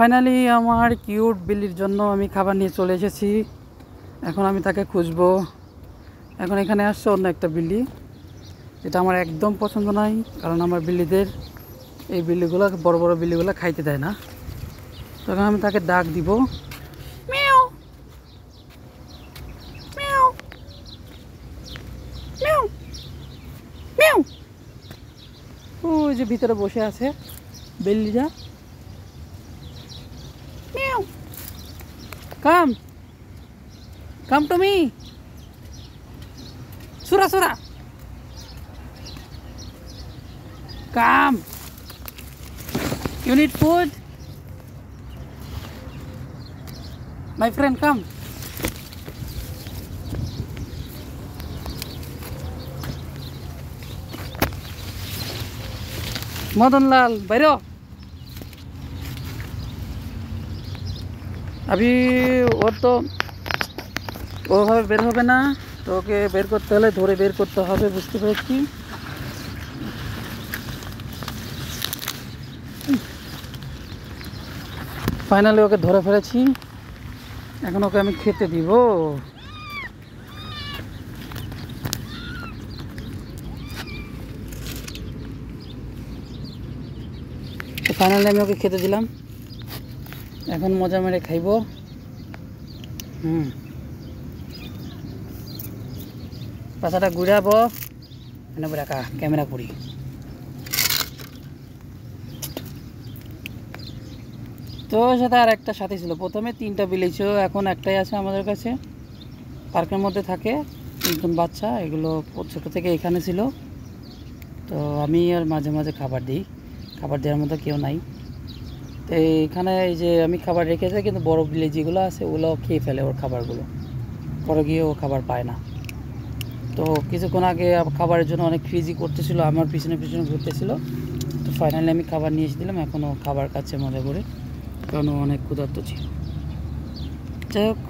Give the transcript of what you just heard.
Finally আমার cute বিল্লির জন্য আমি খাবার নিয়ে চলে এসেছি। এখন আমি তাকে খুঁজবো। এখন এখানে আসছে অন্য একটা বিল্লি, যেটা আমার একদম পছন্দ নয়, কারণ আমার বিল্লিদের এই বিল্লিগুলো বড় বড় বিল্লিগুলো খাইতে দেয় না। তখন আমি তাকে ডাক দিব, মিয়াও মিয়াও মিয়াও মিয়াও। ওই যে ভিতরে বসে আছে বিল্লিরা। মিয়াও, কাম কাম টু মি। সুরা সুরা, come. You need food? My friend, come. Madanlal বাইরো। अभी ওর তো ওভাবে বের হবে না, তো ওকে বের করতে হলে ধরে বের করতে হবে, বুঝতে পেরেছি। ফাইনালি ওকে ধরে ফেলেছি। এখন ওকে আমি খেতে দিব। তো ফাইনালি আমি ওকে খেতে দিলাম। এখন মজা মেরে খাইব। পাছাটা ঘুরাবো, এনে রাখা ক্যামেরা করি। তো সাথে আর একটা সাথী ছিল। প্রথমে 3টা বিলি ছিল, এখন একটাই আছে আমাদের কাছে। পার্কের মধ্যে থাকে, 3জন বাচ্চা। এগুলো ছোটো থেকে এখানে ছিল। তো আমি আর মাঝে মাঝে খাবার দিই, খাবার দেওয়ার মতো কেউ নাই। তো এখানে এই যে আমি খাবার রেখেছি, কিন্তু বড় বিলি যেগুলো আছে ওগুলো খেয়ে ফেলে ওর খাবারগুলো, পরে গিয়ে ও খাবার পায় না। তো কিছুক্ষণ আগে খাবারের জন্য অনেক ফ্রিজি করতেছিল, আমার পিছনে পিছনে ঘুরতেছিল। তো ফাইনালি আমি খাবার নিয়ে এসে দিলাম। এখনও খাবার খাচ্ছে মজা করে, কারণ অনেক ক্ষুধার্ত ছিল। যাই হোক,